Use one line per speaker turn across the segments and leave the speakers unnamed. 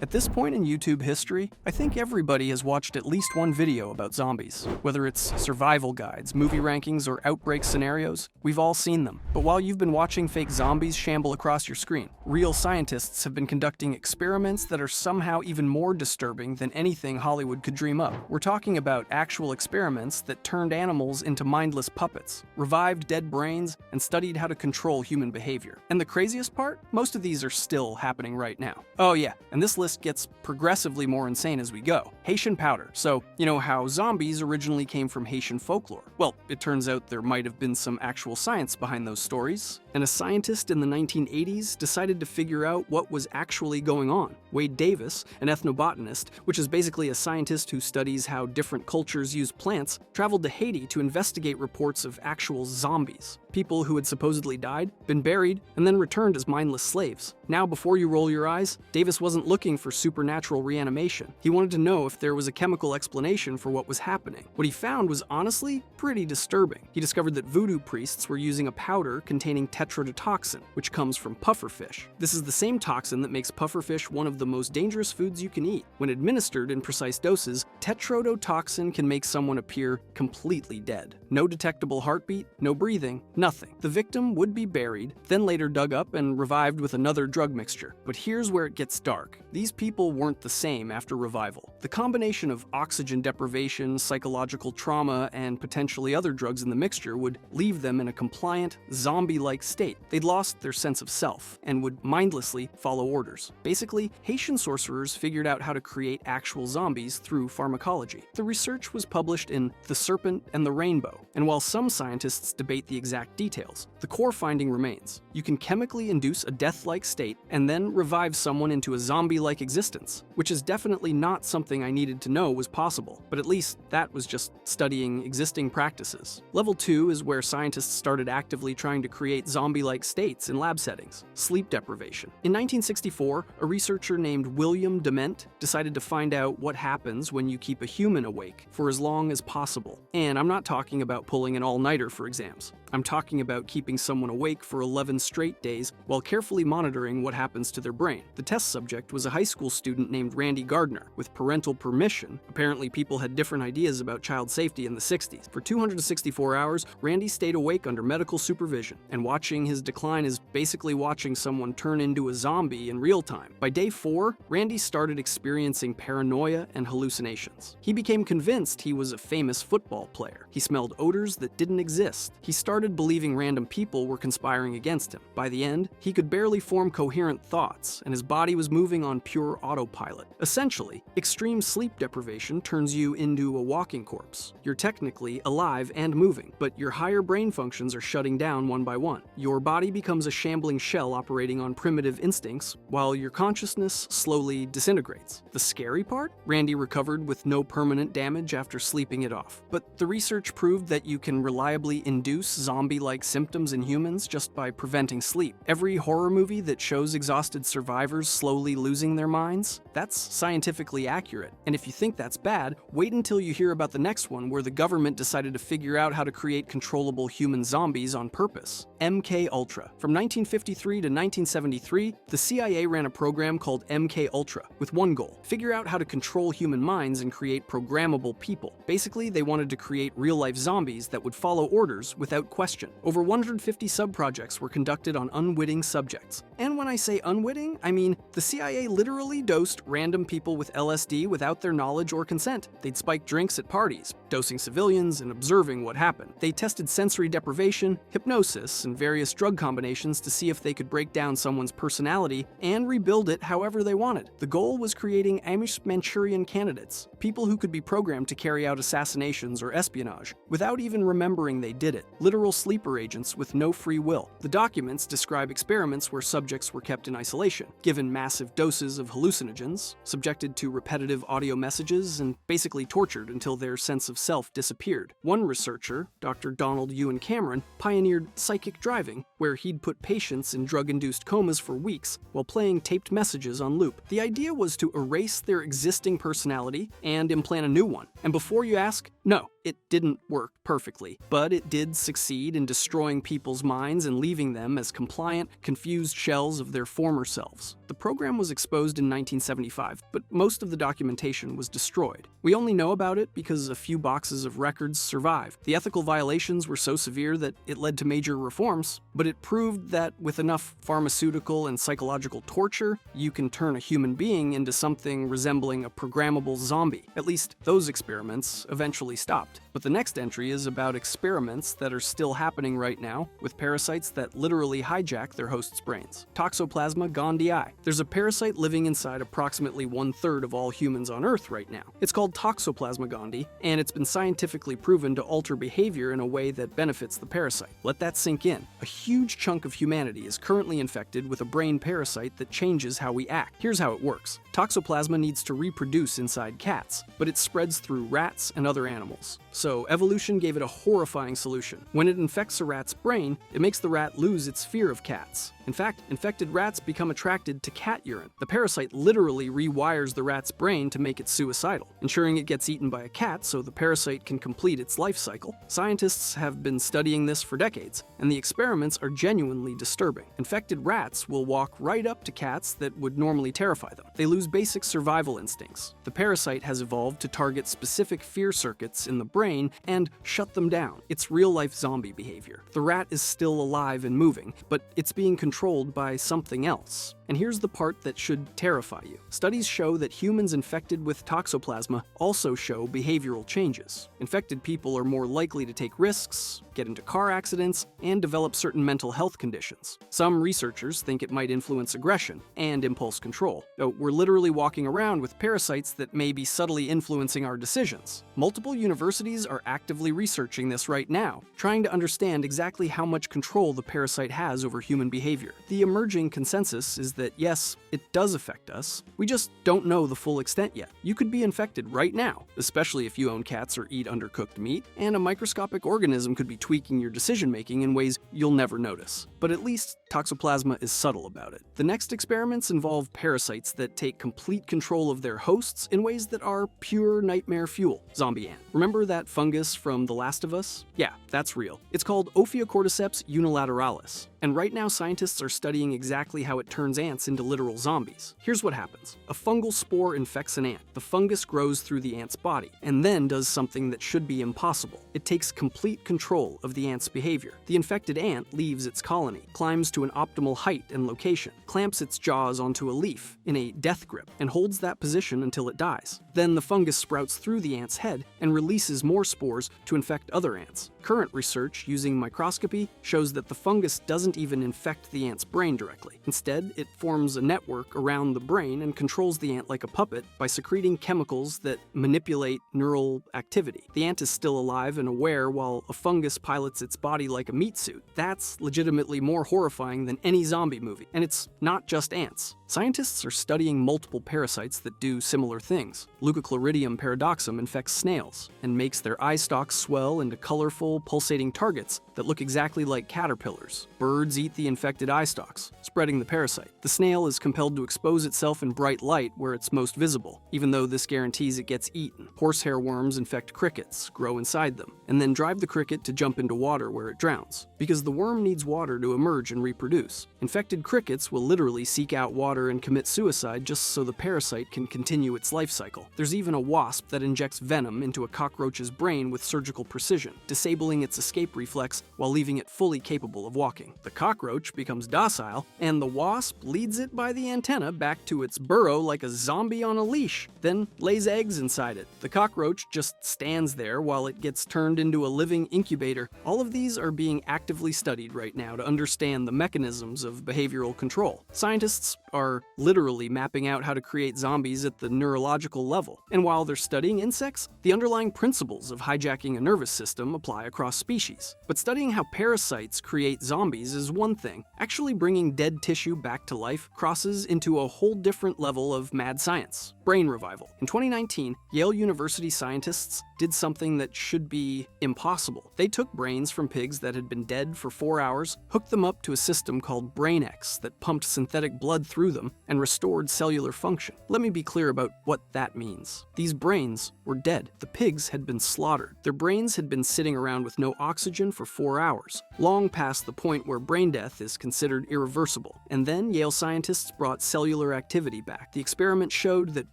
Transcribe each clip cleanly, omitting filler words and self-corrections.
At this point in YouTube history, I think everybody has watched at least one video about zombies. Whether it's survival guides, movie rankings, or outbreak scenarios, we've all seen them. But while you've been watching fake zombies shamble across your screen, real scientists have been conducting experiments that are somehow even more disturbing than anything Hollywood could dream up. We're talking about actual experiments that turned animals into mindless puppets, revived dead brains, and studied how to control human behavior. And the craziest part? Most of these are still happening right now. Oh yeah, and this list gets progressively more insane as we go. Haitian powder. So, you know how zombies originally came from Haitian folklore? Well, it turns out there might have been some actual science behind those stories, and a scientist in the 1980s decided to figure out what was actually going on. Wade Davis, an ethnobotanist, which is basically a scientist who studies how different cultures use plants, traveled to Haiti to investigate reports of actual zombies. People who had supposedly died, been buried, and then returned as mindless slaves. Now, before you roll your eyes, Davis wasn't looking for supernatural reanimation. He wanted to know if there was a chemical explanation for what was happening. What he found was honestly pretty disturbing. He discovered that voodoo priests were using a powder containing tetrodotoxin, which comes from pufferfish. This is the same toxin that makes pufferfish one of the most dangerous foods you can eat. When administered in precise doses, tetrodotoxin can make someone appear completely dead. No detectable heartbeat, no breathing, nothing. The victim would be buried, then later dug up and revived with another drug mixture. But here's where it gets dark. These people weren't the same after revival. The combination of oxygen deprivation, psychological trauma, and potentially other drugs in the mixture would leave them in a compliant, zombie-like state. They'd lost their sense of self and would mindlessly follow orders. Basically, Haitian sorcerers figured out how to create actual zombies through pharmacology. The research was published in The Serpent and the Rainbow, and while some scientists debate the exact details, the core finding remains. You can chemically induce a death-like state and then revive someone into a zombie-like existence, which is definitely not something I needed to know was possible, but at least that was just studying existing practices. Level 2 is where scientists started actively trying to create zombie-like states in lab settings. Sleep deprivation. In 1964, a researcher named William Dement decided to find out what happens when you keep a human awake for as long as possible. And I'm not talking about pulling an all-nighter for exams. I'm talking about keeping someone awake for 11 straight days while carefully monitoring what happens to their brain. The test subject was a high school student named Randy Gardner. With parental permission, apparently people had different ideas about child safety in the 60s. For 264 hours, Randy stayed awake under medical supervision, and watching his decline is basically watching someone turn into a zombie in real time. By day 4, Randy started experiencing paranoia and hallucinations. He became convinced he was a famous football player. He smelled odors that didn't exist. He started believing random people were conspiring against him. By the end, he could barely form coherent thoughts, and his body was moving on pure autopilot. Essentially, extreme sleep deprivation turns you into a walking corpse. You're technically alive and moving, but your higher brain functions are shutting down one by one. Your body becomes a shambling shell operating on primitive instincts, while your consciousness slowly disintegrates. The scary part? Randy recovered with no permanent damage after sleeping it off. But the research proved that you can reliably induce zombie-like symptoms in humans just by preventing sleep. Every horror movie that shows exhausted survivors slowly losing their minds, that's scientifically accurate. And if you think that's bad, wait until you hear about the next one where the government decided to figure out how to create controllable human zombies on purpose. MK Ultra. From 1953 to 1973, the CIA ran a program called MK Ultra with one goal: figure out how to control human minds and create programmable people. Basically, they wanted to create real-life zombies that would follow orders without question. Over 150 sub-projects were conducted on unwitting subjects. And when I say unwitting, I mean the CIA literally dosed random people with LSD without their knowledge or consent. They'd spike drinks at parties, dosing civilians and observing what happened. They tested sensory deprivation, hypnosis, and various drug combinations to see if they could break down someone's personality and rebuild it however they wanted. The goal was creating Amish Manchurian candidates, people who could be programmed to carry out assassinations or espionage without even remembering they did it. Literal sleeper agents with no free will. The documents describe experiments where subjects were kept in isolation, given massive doses of hallucinogens, subjected to repetitive audio messages, and basically tortured until their sense of self disappeared. One researcher, Dr. Donald Ewan Cameron, pioneered psychic driving, where he'd put patients in drug-induced comas for weeks while playing taped messages on loop. The idea was to erase their existing personality and implant a new one. And before you ask, no, it didn't work perfectly, but it did succeed in destroying people's minds and leaving them as compliant, confused shells of their former selves. The program was exposed in 1975, but most of the documentation was destroyed. We only know about it because a few boxes of records survived. The ethical violations were so severe that it led to major reforms, but it proved that with enough pharmaceutical and psychological torture, you can turn a human being into something resembling a programmable zombie. At least those experiments eventually stopped. But the next entry is about experiments that are still happening right now with parasites that literally hijack their hosts' brains. Toxoplasma gondii. There's a parasite living inside approximately 1/3 of all humans on Earth right now. It's called Toxoplasma gondii, and it's been scientifically proven to alter behavior in a way that benefits the parasite. Let that sink in. A huge chunk of humanity is currently infected with a brain parasite that changes how we act. Here's how it works. Toxoplasma needs to reproduce inside cats, but it spreads through rats and other animals. So evolution gave it a horrifying solution. When it infects a rat's brain, it makes the rat lose its fear of cats. In fact, infected rats become attracted to cat urine. The parasite literally rewires the rat's brain to make it suicidal, ensuring it gets eaten by a cat so the parasite can complete its life cycle. Scientists have been studying this for decades, and the experiments are genuinely disturbing. Infected rats will walk right up to cats that would normally terrify them. They lose basic survival instincts. The parasite has evolved to target specific fear circuits in the brain and shut them down. It's real-life zombie behavior. The rat is still alive and moving, but it's being controlled by something else. And here's the part that should terrify you. Studies show that humans infected with Toxoplasma also show behavioral changes. Infected people are more likely to take risks, get into car accidents, and develop certain mental health conditions. Some researchers think it might influence aggression and impulse control. We're literally walking around with parasites that may be subtly influencing our decisions. Multiple universities are actively researching this right now, trying to understand exactly how much control the parasite has over human behavior. The emerging consensus is that yes, it does affect us. We just don't know the full extent yet. You could be infected right now, especially if you own cats or eat undercooked meat, and a microscopic organism could be tweaking your decision-making in ways you'll never notice. But at least Toxoplasma is subtle about it. The next experiments involve parasites that take complete control of their hosts in ways that are pure nightmare fuel. Zombie ant. Remember that fungus from The Last of Us? Yeah, that's real. It's called Ophiocordyceps unilateralis. And right now scientists are studying exactly how it turns ants into literal zombies. Here's what happens. A fungal spore infects an ant. The fungus grows through the ant's body, and then does something that should be impossible. It takes complete control of the ant's behavior. The infected ant leaves its colony, climbs to an optimal height and location, clamps its jaws onto a leaf in a death grip, and holds that position until it dies. Then the fungus sprouts through the ant's head and releases more spores to infect other ants. Current research using microscopy shows that the fungus doesn't even infect the ant's brain directly. Instead, it forms a network around the brain and controls the ant like a puppet by secreting chemicals that manipulate neural activity. The ant is still alive and aware while a fungus pilots its body like a meat suit. That's legitimately more horrifying than any zombie movie. And it's not just ants. Scientists are studying multiple parasites that do similar things. Leucochloridium paradoxum infects snails and makes their eye stalks swell into colorful, pulsating targets that look exactly like caterpillars. Birds eat the infected eye stalks, spreading the parasite. The snail is compelled to expose itself in bright light where it's most visible, even though this guarantees it gets eaten. Horsehair worms infect crickets, grow inside them, and then drive the cricket to jump into water where it drowns. Because the worm needs water to emerge and reproduce. Infected crickets will literally seek out water and commit suicide just so the parasite can continue its life cycle. There's even a wasp that injects venom into a cockroach's brain with surgical precision, disabling its escape reflex while leaving it fully capable of walking. The cockroach becomes docile, and the wasp leads it by the antenna back to its burrow like a zombie on a leash, then lays eggs inside it. The cockroach just stands there while it gets turned into a living incubator. All of these are being actively studied right now to understand the mechanisms of behavioral control. Scientists are are literally mapping out how to create zombies at the neurological level. And while they're studying insects, the underlying principles of hijacking a nervous system apply across species. But studying how parasites create zombies is one thing. Actually bringing dead tissue back to life crosses into a whole different level of mad science: brain revival. In 2019, Yale University scientists did something that should be impossible. They took brains from pigs that had been dead for 4 hours, hooked them up to a system called BrainX that pumped synthetic blood through them and restored cellular function. Let me be clear about what that means. These brains were dead. The pigs had been slaughtered. Their brains had been sitting around with no oxygen for 4 hours, long past the point where brain death is considered irreversible. And then Yale scientists brought cellular activity back. The experiment showed that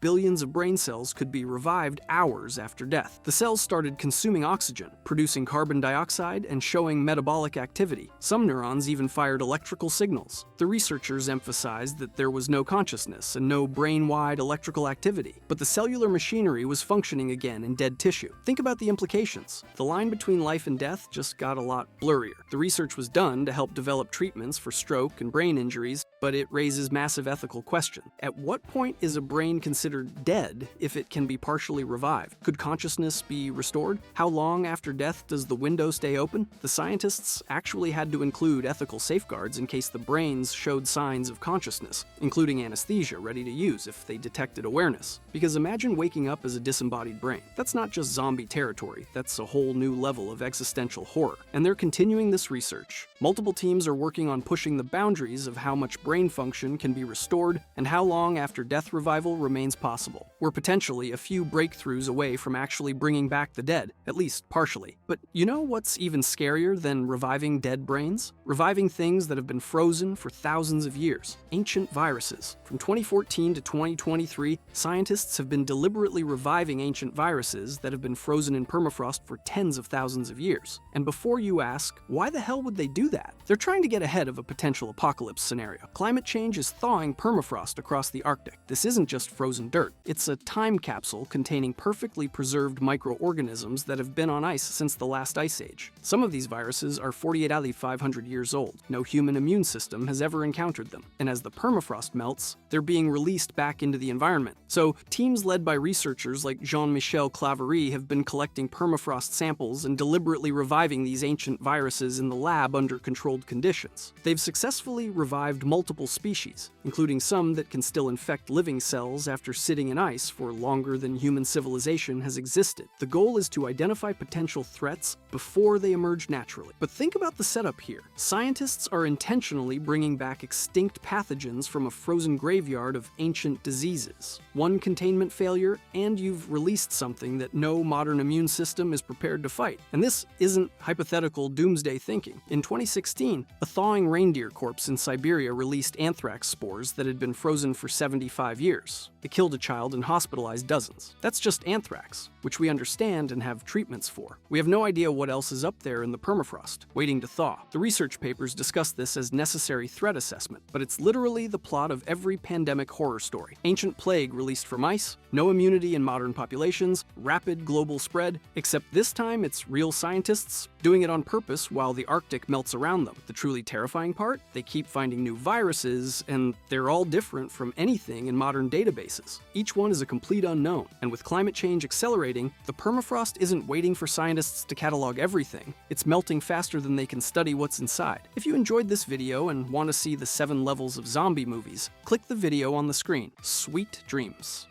billions of brain cells could be revived hours after death. The cells started consuming oxygen, producing carbon dioxide, and showing metabolic activity. Some neurons even fired electrical signals. The researchers emphasized that there was no consciousness and no brain-wide electrical activity, but the cellular machinery was functioning again in dead tissue. Think about the implications. The line between life and death just got a lot blurrier. The research was done to help develop treatments for stroke and brain injuries, but it raises massive ethical questions. At what point is a brain considered dead if it can be partially revived? Could consciousness be restored? How long after death does the window stay open? The scientists actually had to include ethical safeguards in case the brains showed signs of consciousness, including anesthesia ready to use if they detected awareness. Because imagine waking up as a disembodied brain. That's not just zombie territory, that's a whole new level of existential horror. And they're continuing this research. Multiple teams are working on pushing the boundaries of how much brain function can be restored and how long after death revival remains possible. We're potentially a few breakthroughs away from actually bringing back the dead, at least partially. But you know what's even scarier than reviving dead brains? Reviving things that have been frozen for thousands of years. Ancient viruses. From 2014 to 2023, scientists have been deliberately reviving ancient viruses that have been frozen in permafrost for tens of thousands of years. And before you ask, why the hell would they do that? They're trying to get ahead of a potential apocalypse scenario. Climate change is thawing permafrost across the Arctic. This isn't just frozen dirt. It's a time capsule containing perfectly preserved microorganisms that have been on ice since the last ice age. Some of these viruses are 500 years old. No human immune system has ever encountered them. And as the permafrost melts, they're being released back into the environment. So teams led by researchers like Jean-Michel Claverie have been collecting permafrost samples and deliberately reviving these ancient viruses in the lab under controlled conditions. They've successfully revived multiple species, including some that can still infect living cells after sitting in ice for longer than human civilization has existed. The goal is to identify potential threats before they emerge naturally. But think about the setup here. Scientists are intentionally bringing back extinct pathogens from a frozen graveyard of ancient diseases. One containment failure, and you've released something that no modern immune system is prepared to fight. And this isn't hypothetical doomsday thinking. In 2016, a thawing reindeer corpse in Siberia released anthrax spores that had been frozen for 75 years. It killed a child and hospitalized dozens. That's just anthrax, which we understand and have treatments for. We have no idea what else is up there in the permafrost, waiting to thaw. The research papers discuss this as necessary threat assessment, but it's literally the plot of every pandemic horror story. Ancient plague released from ice, no immunity in modern populations, rapid global spread, except this time it's real scientists doing it on purpose while the Arctic melts around them. The truly terrifying part? They keep finding new viruses, and they're all different from anything in modern databases. Each one is a complete unknown, and with climate change accelerating, the permafrost isn't waiting for scientists to catalog everything. It's melting faster than they can study what's inside. If you enjoyed this video and want to see the 7 levels of zombie movies, click the video on the screen. Sweet dreams.